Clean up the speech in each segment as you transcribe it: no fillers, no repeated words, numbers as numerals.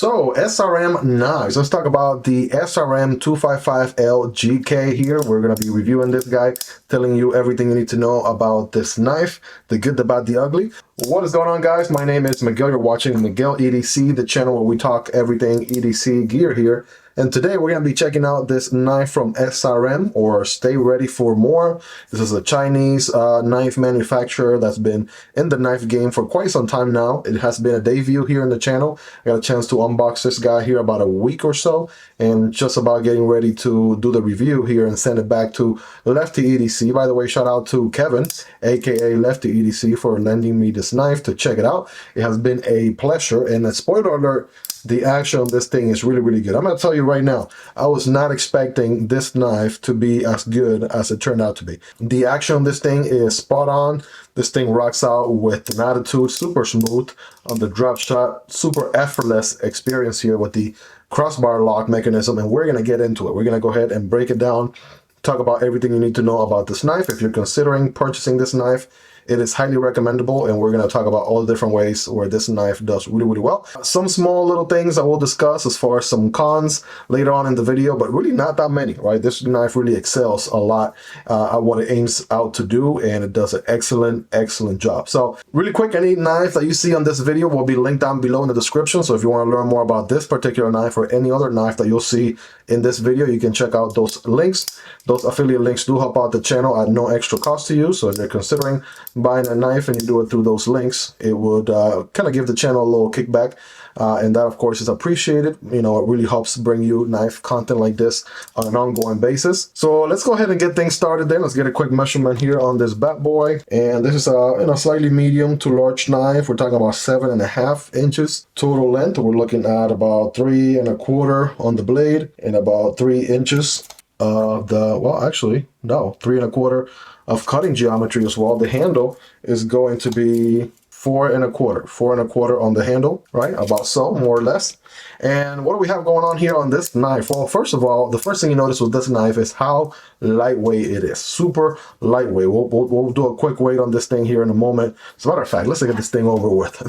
So SRM knives, let's talk about the SRM 255L-GK here. We're going to be reviewing this guy, telling you everything you need to know about this knife, the good, the bad, the ugly. What is going on, guys? My name is Miguel. You're watching Miguel EDC, the channel where we talk everything EDC gear here. And today we're going to be checking out this knife from SRM, or Stay Ready for More. This is a Chinese knife manufacturer that's been in the knife game for quite some time now. It has been a debut here in the channel. I got a chance to unbox this guy here about a week or so, and just about getting ready to do the review here and send it back to Lefty EDC. By the way, shout out to Kevin, aka Lefty EDC, for lending me this knife to check it out. It has been a pleasure, and a spoiler alert, the action on this thing is really, really good. I'm going to tell you right now, I was not expecting this knife to be as good as it turned out to be. The action on this thing is spot on. This thing rocks out with an attitude, super smooth on the drop shot, super effortless experience here with the crossbar lock mechanism, and we're going to get into it. We're going to go ahead and break it down, talk about everything you need to know about this knife. If you're considering purchasing this knife, it is highly recommendable, and we're going to talk about all the different ways where this knife does really, really well. Some small little things I will discuss as far as some cons later on in the video, but really not that many, right? This knife really excels a lot at what it aims out to do, and it does an excellent, excellent job. So really quick, any knife that you see on this video will be linked down below in the description. So if you want to learn more about this particular knife or any other knife that you'll see in this video, you can check out those links. Those affiliate links do help out the channel at no extra cost to you. So if you're considering buying a knife and you do it through those links, it would kind of give the channel a little kickback, and that of course is appreciated. You know, it really helps bring you knife content like this on an ongoing basis. So let's go ahead and get things started then. Let's get a quick measurement here on this bad boy, and this is a slightly medium to large knife. We're talking about 7.5 inches total length. We're looking at about 3 1/4 on the blade and about 3 inches of the, well, actually no, 3 1/4 of cutting geometry as well. The handle is going to be 4 1/4 on the handle, right? About so, more or less. And what do we have going on here on this knife? Well, first of all, the first thing you notice with this knife is how lightweight it is. Super lightweight. We'll do a quick weight on this thing here in a moment. As a matter of fact, let's get this thing over with.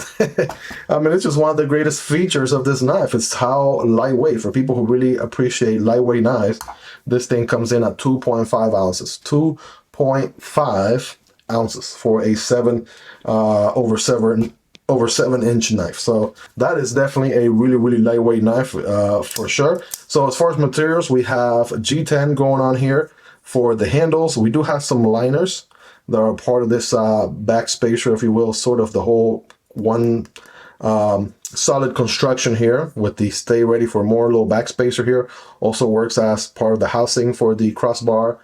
I mean, it's just one of the greatest features of this knife. It's how lightweight. For people who really appreciate lightweight knives, this thing comes in at 2.5 ounces. 2.5 ounces for a over 7 inch knife. So that is definitely a really, really lightweight knife for sure. So as far as materials, we have G10 going on here for the handles. We do have some liners that are part of this back spacer, if you will, sort of the whole one solid construction here with the Stay Ready for More little back spacer here. Also works as part of the housing for the crossbar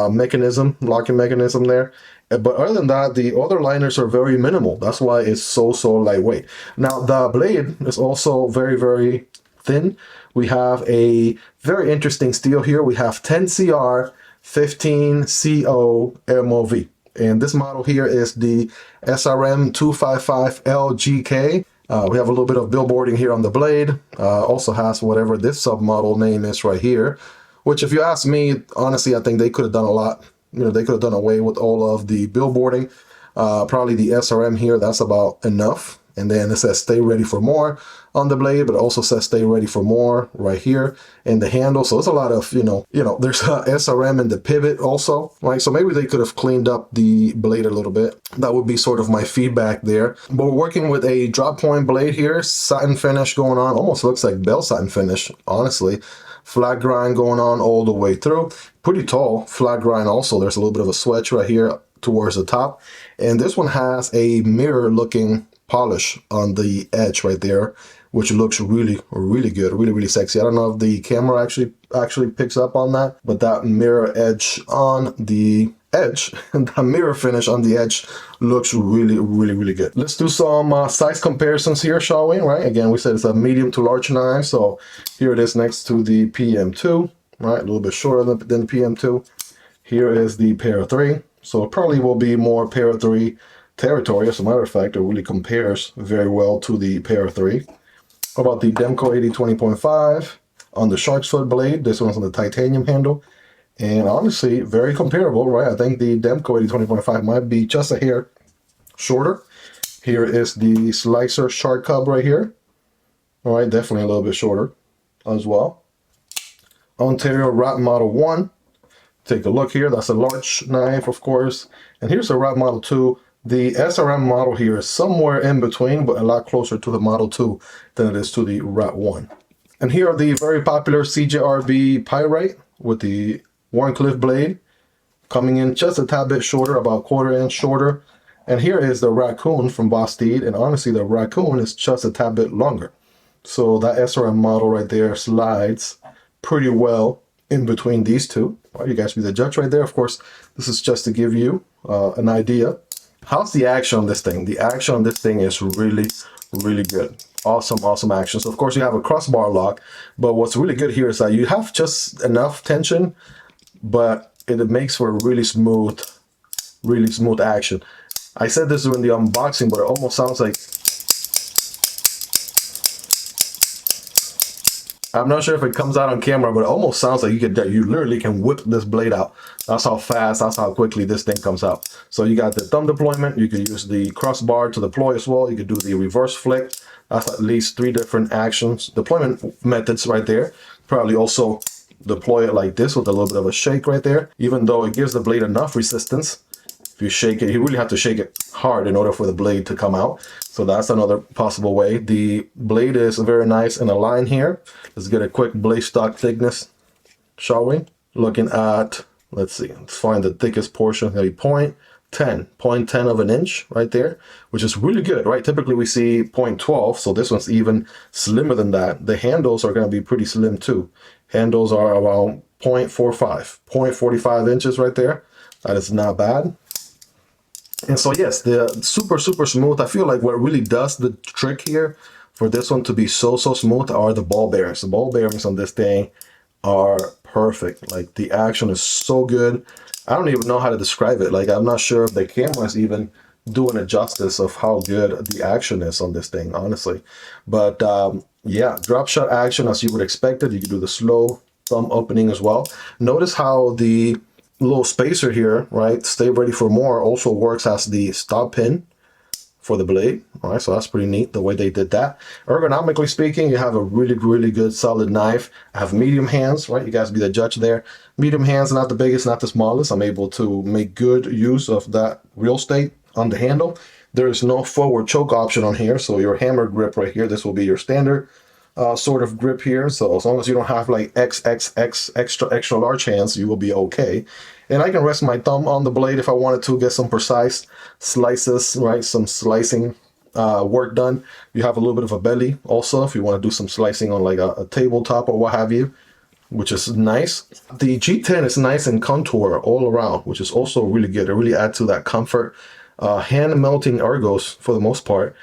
mechanism, locking mechanism there. But other than that, the other liners are very minimal. That's why it's so lightweight. Now the blade is also very, very thin. We have a very interesting steel here. We have 10CR 15CO MOV. And this model here is the SRM 255L-GK. We have a little bit of billboarding here on the blade. Also has whatever this submodel name is right here, which if you ask me, honestly, I think they could have done a lot. You know, they could have done away with all of the billboarding. Probably the SRM here, that's about enough. And then it says Stay Ready for More on the blade, but it also says Stay Ready for More right here in the handle. So it's a lot of, you know, there's a SRM in the pivot also, right? So maybe they could have cleaned up the blade a little bit. That would be sort of my feedback there. But we're working with a drop point blade here, satin finish going on, almost looks like bell satin finish, honestly. Flat grind going on all the way through. Pretty tall flat grind also. There's a little bit of a swedge right here towards the top. And this one has a mirror looking polish on the edge right there, which looks really, really good, really, really sexy. I don't know if the camera actually picks up on that, but that mirror edge on the edge and the mirror finish on the edge looks really, really, really good. Let's do some size comparisons here, shall we? Right, again, we said it's a medium to large knife, so here it is next to the PM2, right, a little bit shorter than the PM2. Here is the Para 3, so it probably will be more Para 3 territory. As a matter of fact, it really compares very well to the Para 3. How about the Demko AD 20.5 on the shark's foot blade? This one's on the titanium handle. And honestly, very comparable, right? I think the Demko AD 20.5 might be just a hair shorter. Here is the Slicer Shark Cub right here. All right, definitely a little bit shorter as well. Ontario Wrap Model 1. Take a look here. That's a large knife, of course. And here's a Wrap Model 2. The SRM model here is somewhere in between, but a lot closer to the Model 2 than it is to the Wrap 1. And here are the very popular CJRB Pyrite with the Warncliffe blade, coming in just a tad bit shorter, about 1/4 inch shorter. And here is the Raccoon from Vosteed, and honestly, the Raccoon is just a tad bit longer. So that SRM model right there slides pretty well in between these two. Well, you guys be the judge right there. Of course, this is just to give you an idea. How's the action on this thing? The action on this thing is really, really good. Awesome, awesome action. So of course you have a crossbar lock, but what's really good here is that you have just enough tension, but it makes for a really smooth action. I said this during the unboxing, but it almost sounds like, I'm not sure if it comes out on camera, but it almost sounds like you literally can whip this blade out. That's how fast, that's how quickly this thing comes out. So you got the thumb deployment, you can use the crossbar to deploy as well, you can do the reverse flick. That's at least 3 different deployment methods right there. Probably also deploy it like this with a little bit of a shake right there, even though it gives the blade enough resistance. If you shake it, you really have to shake it hard in order for the blade to come out. So that's another possible way. The blade is very nice in a line here. Let's get a quick blade stock thickness, shall we? Looking at, let's see, let's find the thickest portion, maybe 0.10 of an inch right there, which is really good, right? Typically we see 0.12, so this one's even slimmer than that. The handles are going to be pretty slim too. Handles are around 0.45, 0.45 inches right there. That is not bad. And so yes, the super smooth. I feel like what really does the trick here for this one to be so smooth are the ball bearings. The ball bearings on this thing are perfect. Like the action is so good. I don't even know how to describe it. Like I'm not sure if the camera is even doing it justice of how good the action is on this thing, honestly. But yeah, drop shot action as you would expect it. You can do the slow thumb opening as well. Notice how the little spacer here, right, stay ready for more, also works as the stop pin for the blade. All right, so that's pretty neat the way they did that. Ergonomically speaking, you have a really good solid knife. I have medium hands, right? You guys be the judge there. Medium hands, not the biggest, not the smallest. I'm able to make good use of that real estate on the handle. There is no forward choke option on here, so your hammer grip right here, this will be your standard sort of grip here. So as long as you don't have like extra large hands, you will be okay. And I can rest my thumb on the blade if I wanted to get some precise slices, right? Some slicing work done. You have a little bit of a belly also if you want to do some slicing on like a tabletop or what have you, which is nice. The G10 is nice and contour all around, which is also really good. It really adds to that comfort. Hand melting ergos for the most part,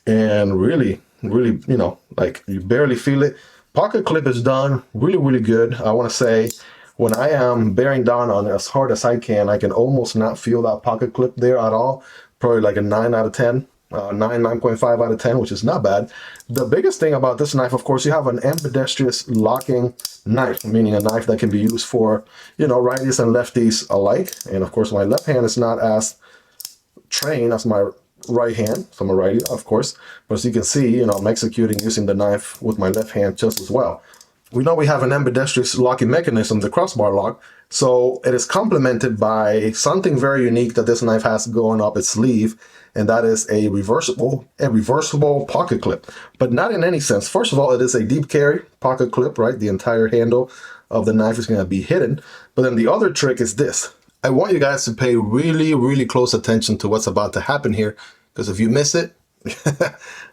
and really, you know, like you barely feel it. Pocket clip is done really good. I want to say when I am bearing down on it as hard as I can almost not feel that pocket clip there at all. Probably like a 9 out of 10, 9.5 out of 10, which is not bad. The biggest thing about this knife, of course, you have an ambidextrous locking knife, meaning a knife that can be used for, you know, righties and lefties alike. And of course, my left hand is not as trained as my right hand, so I'm a righty, of course, but as you can see, you know, I'm executing using the knife with my left hand just as well. We know we have an ambidextrous locking mechanism, the crossbar lock, so it is complemented by something very unique that this knife has going up its sleeve, and that is a reversible pocket clip, but not in any sense. First of all, it is a deep carry pocket clip, right? The entire handle of the knife is going to be hidden, but then the other trick is this. I want you guys to pay really close attention to what's about to happen here, because if you miss it,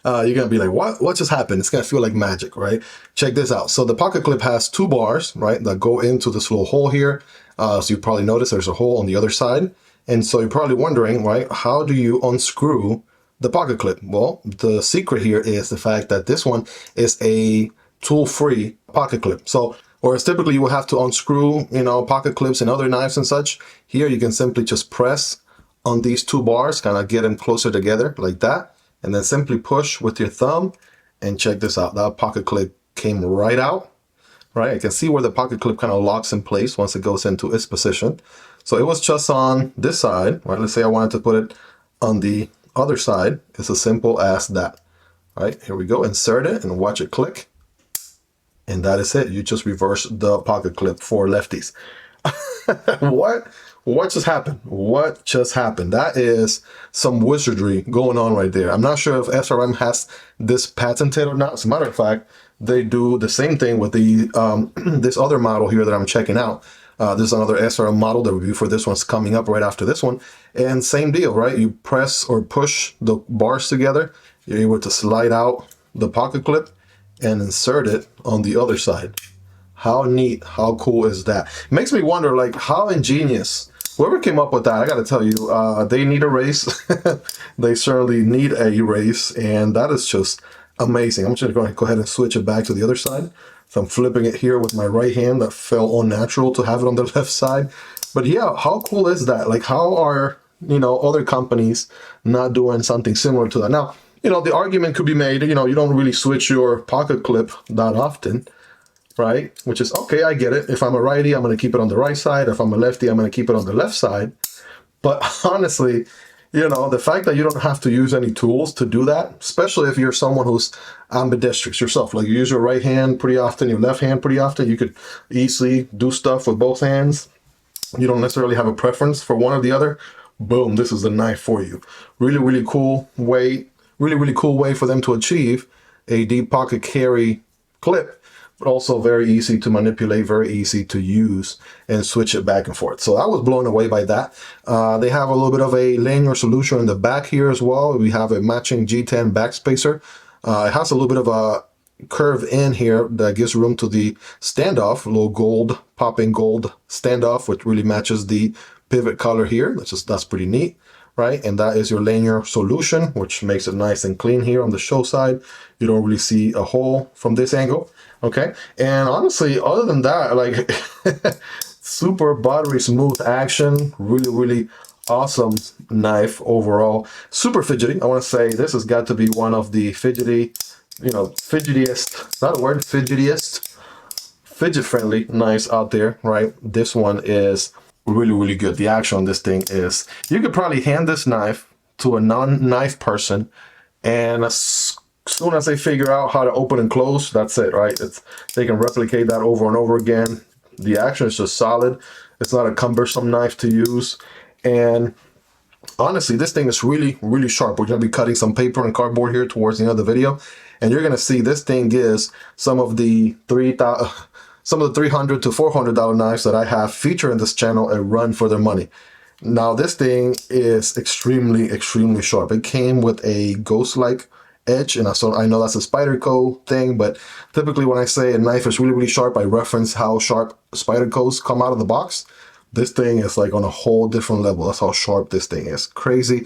you're gonna be like, what just happened? It's gonna feel like magic, right? Check this out. So the pocket clip has 2 bars, right, that go into this little hole here. So you probably notice there's a hole on the other side, and so you're probably wondering, right, how do you unscrew the pocket clip? Well, the secret here is the fact that this one is a tool-free pocket clip. So whereas typically you will have to unscrew, you know, pocket clips and other knives and such, here you can simply just press on these 2 bars, kind of get them closer together like that, and then simply push with your thumb, and check this out. That pocket clip came right out, right? I can see where the pocket clip kind of locks in place once it goes into its position. So it was just on this side, right? Let's say I wanted to put it on the other side. It's as simple as that. All right, here we go. Insert it and watch it click. And that is it. You just reverse the pocket clip for lefties. What just happened? What just happened? That is some wizardry going on right there. I'm not sure if SRM has this patented or not. As a matter of fact, they do the same thing with the this other model here that I'm checking out. This is another SRM model. The review for this one's coming up right after this one. And same deal, right? You press or push the bars together. You're able to slide out the pocket clip and insert it on the other side. How neat, how cool is that? It makes me wonder, like, how ingenious. Whoever came up with that, I gotta tell you, they need a raise. They certainly need a raise, and that is just amazing. I'm just gonna go ahead and switch it back to the other side. So I'm flipping it here with my right hand. That felt unnatural to have it on the left side. But yeah, how cool is that? Like, how are, you know, other companies not doing something similar to that? Now, you know, the argument could be made, you know, you don't really switch your pocket clip that often, right? Which is, okay, I get it. If I'm a righty, I'm going to keep it on the right side. If I'm a lefty, I'm going to keep it on the left side. But honestly, you know, the fact that you don't have to use any tools to do that, especially if you're someone who's ambidextrous yourself, like you use your right hand pretty often, your left hand pretty often, you could easily do stuff with both hands. You don't necessarily have a preference for one or the other. Boom, this is the knife for you. Really, really cool way. Really cool way for them to achieve a deep pocket carry clip, but also very easy to manipulate, very easy to use and switch it back and forth. So I was blown away by that. They have a little bit of a lanyard solution in the back here as well. We have a matching G10 backspacer. It has a little bit of a curve in here that gives room to the standoff, a little gold, popping gold standoff, which really matches the pivot color here. That's pretty neat. Right, and that is your lanyard solution, which makes it nice and clean here on the show side. You don't really see a hole from this angle, okay? And honestly, other than that, like, super buttery smooth action, really awesome knife overall. Super fidgety. I want to say this has got to be one of the fidgety, you know, fidgetiest, not a word, fidgetiest, fidget-friendly knives out there, right? This one is really good. The action on this thing is, you could probably hand this knife to a non-knife person, and as soon as they figure out how to open and close, that's it, right? They can replicate that over and over again. The action is just solid. It's not a cumbersome knife to use, and honestly, this thing is really sharp. We're going to be cutting some paper and cardboard here towards the end of the video, and you're going to see this thing gives some of the $300 to $400 knives that I have featured in this channel a run for their money. Now this thing is extremely sharp. It came with a ghost-like edge, and I know that's a Spyderco thing, but typically when I say a knife is really sharp, I reference how sharp Spydercos come out of the box. This thing is like on a whole different level. That's how sharp this thing is. Crazy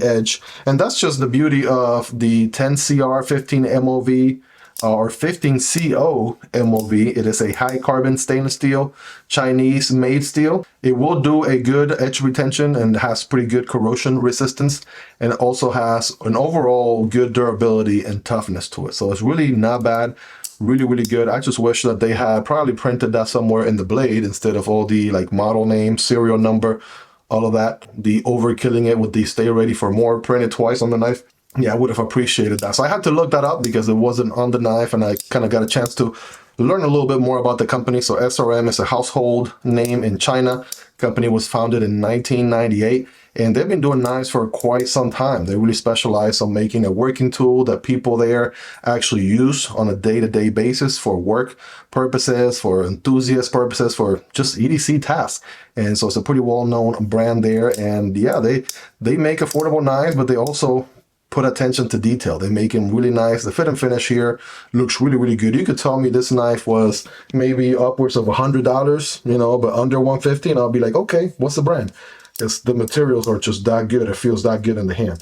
edge. And that's just the beauty of the 10CR 15 MOV or 15CO MOV. It is a high carbon stainless steel, Chinese made steel. It will do a good edge retention and has pretty good corrosion resistance, and it also has an overall good durability and toughness to it. So it's really not bad. Really good. I just wish that they had probably printed that somewhere in the blade instead of all the like model name, serial number, all of that. The overkilling it with the stay ready for more printed twice on the knife. Yeah, I would have appreciated that. So I had to look that up because it wasn't on the knife, and I kind of got a chance to learn a little bit more about the company. So SRM is a household name in China. Company was founded in 1998, and they've been doing knives for quite some time. They really specialize on making a working tool that people there actually use on a day-to-day basis for work purposes, for enthusiast purposes, for just EDC tasks. And so it's a pretty well-known brand there. And yeah, they make affordable knives, but they also put attention to detail. They make them really nice. The fit and finish here looks really good. You could tell me this knife was maybe upwards of $100, you know, but under $150, and I'll be like, okay, what's the brand? Because the materials are just that good. It feels that good in the hand.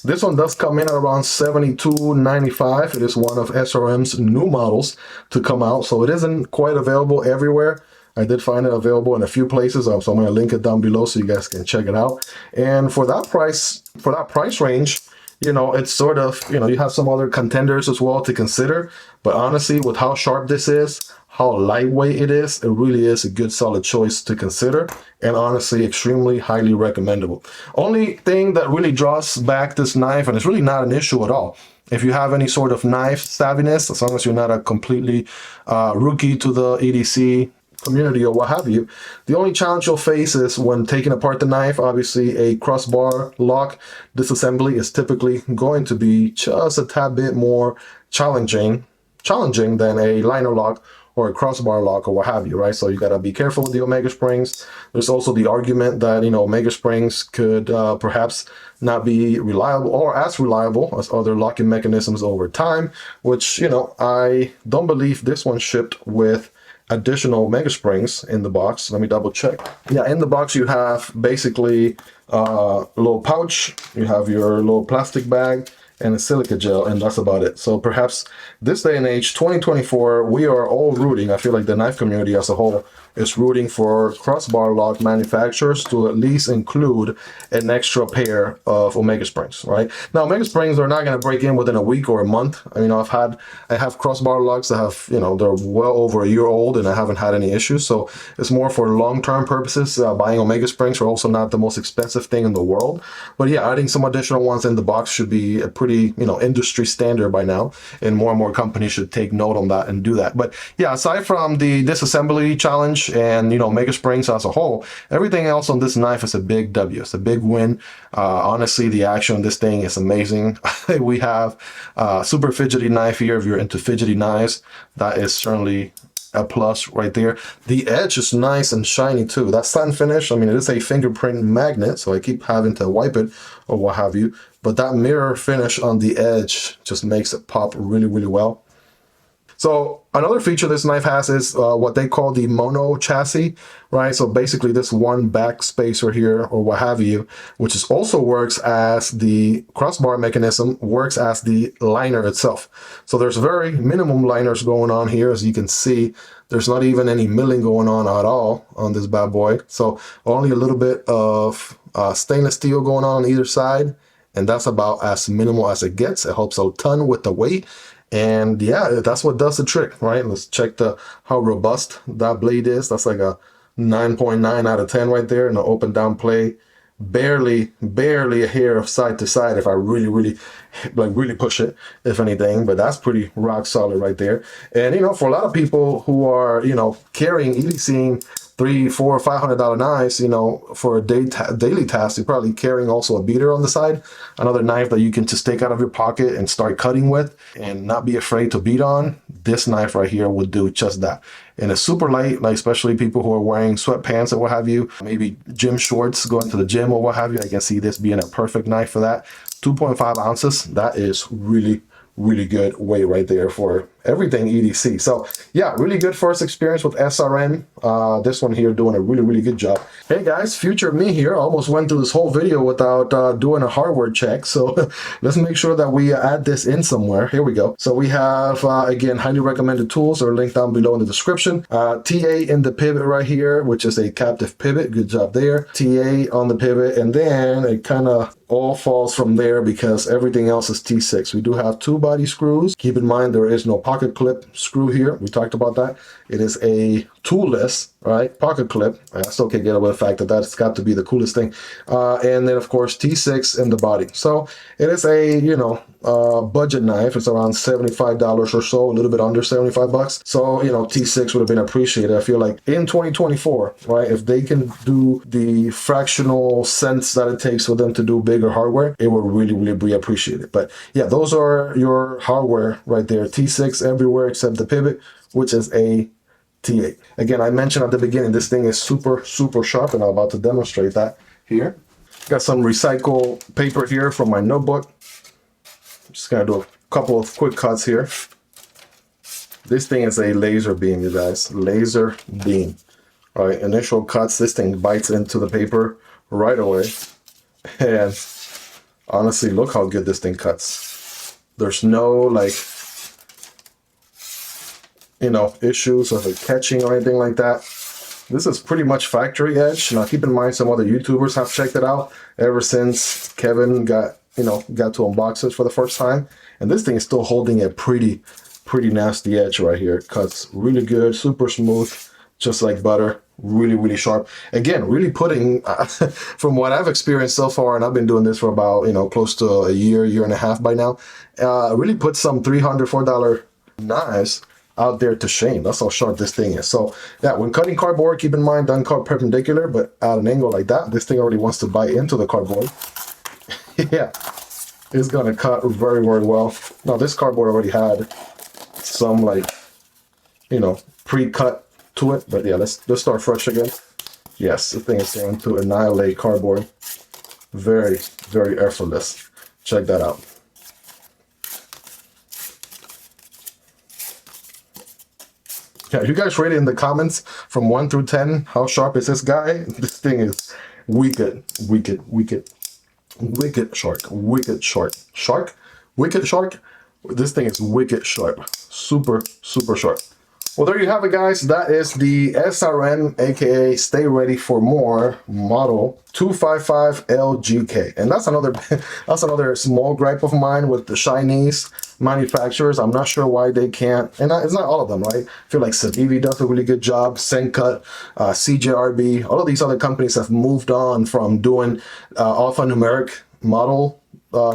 This one does come in at around $72.95. It is one of SRM's new models to come out, so it isn't quite available everywhere. I did find it available in a few places, so I'm going to link it down below so you guys can check it out. And for that price range, you know, it's sort of, you know, you have some other contenders as well to consider, but honestly, with how sharp this is, how lightweight it is, it really is a good solid choice to consider, and honestly, extremely highly recommendable. Only thing that really draws back this knife, and it's really not an issue at all, if you have any sort of knife savviness, as long as you're not a completely rookie to the EDC community or what have you, the only challenge you'll face is when taking apart the knife. Obviously, a crossbar lock disassembly is typically going to be just a tad bit more challenging than a liner lock or a crossbar lock or what have you, right? So you got to be careful with the Omega springs. There's also the argument that, you know, Omega springs could perhaps not be reliable or as reliable as other locking mechanisms over time, which, you know, I don't believe this one shipped with additional Omega springs in the box. Let me double check. Yeah, in the box you have basically a little pouch, you have your little plastic bag, and a silica gel, and that's about it. So perhaps this day and age, 2024, we are all rooting, I feel like the knife community as a whole is rooting for crossbar lock manufacturers to at least include an extra pair of Omega springs, right? Now, Omega springs are not going to break in within a week or a month. I mean, I have crossbar locks that have, you know, they're well over a year old and I haven't had any issues. So it's more for long-term purposes. Buying Omega springs are also not the most expensive thing in the world. But yeah, adding some additional ones in the box should be a pretty, you know, industry standard by now. And more companies should take note on that and do that. But yeah, aside from the disassembly challenge and, you know, Omega springs as a whole, everything else on this knife is a big W. It's a big win. Honestly, the action on this thing is amazing. We have a super fidgety knife here. If you're into fidgety knives, that is certainly a plus right there. The edge is nice and shiny too. That satin finish, I mean, it is a fingerprint magnet, so I keep having to wipe it or what have you. But that mirror finish on the edge just makes it pop really, really well. So another feature this knife has is what they call the mono chassis, right? So basically this one back spacer here or what have you, which is also works as the crossbar mechanism, works as the liner itself. So there's very minimum liners going on here. As you can see, there's not even any milling going on at all on this bad boy. So only a little bit of stainless steel going on either side. And that's about as minimal as it gets. It helps a ton with the weight. And yeah, that's what does the trick, right? Let's check how robust that blade is. That's like a 9.9 out of 10 right there in the open down play. Barely a hair of side to side if I really push it, if anything. But that's pretty rock solid right there. And, you know, for a lot of people who are, you know, carrying EDC $300, $400, $500 knives, you know, for a daily task, you're probably carrying also a beater on the side, another knife that you can just take out of your pocket and start cutting with and not be afraid to beat on. This knife right here would do just that. And it's super light, like especially people who are wearing sweatpants or what have you, maybe gym shorts, going to the gym or what have you. I can see this being a perfect knife for that. 2.5 ounces, that is really good weight right there for everything EDC. So yeah, really good first experience with SRM. This one here doing a really good job. Hey guys, future me here. Almost went through this whole video without doing a hardware check. So let's make sure that we add this in somewhere. Here we go. So we have, again, highly recommended tools are linked down below in the description. TA in the pivot right here, which is a captive pivot. Good job there. TA on the pivot. And then it kind of all falls from there because everything else is T6. We do have 2 body screws. Keep in mind there is no pocket clip screw here. We talked about that. It is a toolless, right, pocket clip. I still can't get over the fact that that's got to be the coolest thing. And then of course T6 in the body. So it is a, you know, budget knife. It's around $75 or so, a little bit under 75 bucks. So, you know, T6 would have been appreciated. I feel like in 2024, right, if they can do the fractional cents that it takes for them to do bigger hardware, it would really be appreciated. But yeah, those are your hardware right there. T6 everywhere except the pivot, which is a T8. Again, I mentioned at the beginning, this thing is super sharp, and I'm about to demonstrate that here. Got some recycled paper here from my notebook. Just gonna do a couple of quick cuts here. This thing is a laser beam, you guys. Laser beam. All right, initial cuts. This thing bites into the paper right away. And honestly, look how good this thing cuts. There's no, like, you know, issues of it catching or anything like that. This is pretty much factory edge. Now, keep in mind, some other YouTubers have checked it out ever since Kevin got to unbox it for the first time. And this thing is still holding a pretty nasty edge right here. It cuts really good, super smooth, just like butter. really sharp. Again, really putting from what I've experienced so far, and I've been doing this for about, you know, close to a year and a half by now, really put some $300-4 knives out there to shame. That's how sharp this thing is. So yeah, when cutting cardboard, keep in mind, don't cut perpendicular, but at an angle like that. This thing already wants to bite into the cardboard. Yeah, it's gonna cut very well. Now this cardboard already had some, like, you know, pre-cut to it, but yeah, let's start fresh again. Yes, the thing is going to annihilate cardboard. Very effortless. Check that out. Yeah, you guys rate it in the comments from 1 through 10. How sharp is this guy? This thing is wicked sharp. Wicked sharp. This thing is wicked sharp. Super sharp. Well, there you have it, guys. That is the SRM, aka Stay Ready for More model 255L-GK. And that's another small gripe of mine with the Chinese manufacturers. I'm not sure why they can't, and it's not all of them, right? I feel like Civivi does a really good job, Sencut, CJRB, all of these other companies have moved on from doing alphanumeric model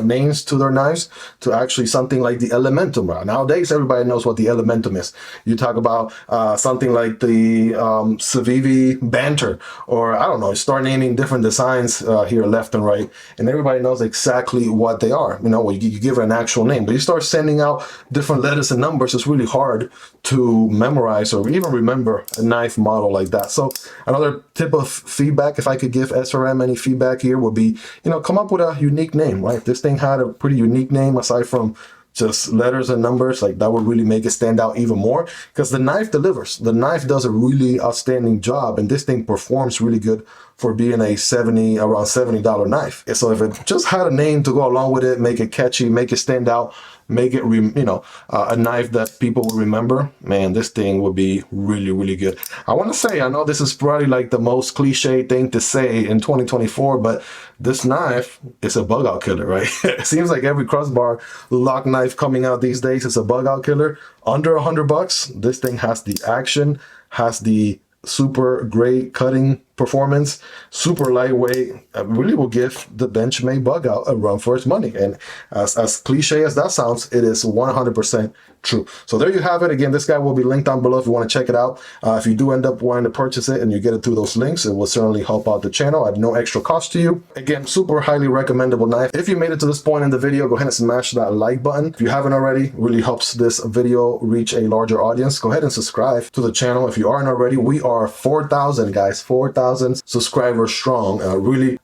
names to their knives to actually something like the Elementum. Nowadays, everybody knows what the Elementum is. You talk about something like the Civivi Banter, or I don't know, start naming different designs here left and right, and everybody knows exactly what they are. You know, you give it an actual name, but you start sending out different letters and numbers, it's really hard to memorize or even remember a knife model like that. So another tip of feedback, if I could give SRM any feedback here, would be, you know, come up with a unique name, right? This thing had a pretty unique name aside from just letters and numbers. Like, that would really make it stand out even more, because the knife delivers. The knife does a really outstanding job, and this thing performs really good for being a around $70 knife. And so if it just had a name to go along with it, make it catchy, make it stand out, make it, you know, a knife that people will remember, man, this thing would be really good. I want to say, I know this is probably like the most cliche thing to say in 2024, but this knife is a bug out killer, right? It seems like every crossbar lock knife coming out these days is a bug out killer. Under $100, this thing has the action, has the super great cutting performance, super lightweight, really will give the Benchmade bug out a run for its money. And as cliche as that sounds, it is 100% true. So there you have it. Again, this guy will be linked down below if you want to check it out. If you do end up wanting to purchase it and you get it through those links, it will certainly help out the channel at no extra cost to you. Again, super highly recommendable knife. If you made it to this point in the video, go ahead and smash that like button. If you haven't already, it really helps this video reach a larger audience. Go ahead and subscribe to the channel if you aren't already. We are 4,000 guys, 4,000 subscribers strong. Really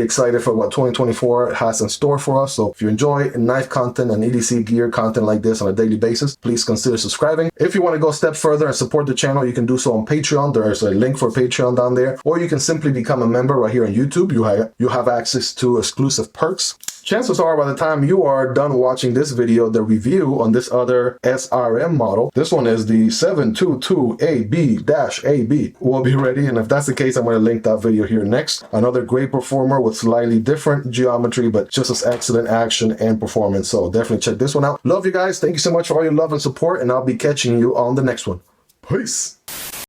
excited for what 2024 has in store for us. So if you enjoy knife content and EDC gear content like this on a daily basis, please consider subscribing. If you want to go a step further and support the channel, you can do so on Patreon. There's a link for Patreon down there, or you can simply become a member right here on YouTube. You have access to exclusive perks. Chances are by the time you are done watching this video, the review on this other SRM model, this one is the 722AB-AB, will be ready. And if that's the case, I'm going to link that video here next. Another great performer with slightly different geometry, but just as excellent action and performance. So definitely check this one out. Love you guys. Thank you so much for all your love and support, and I'll be catching you on the next one. Peace.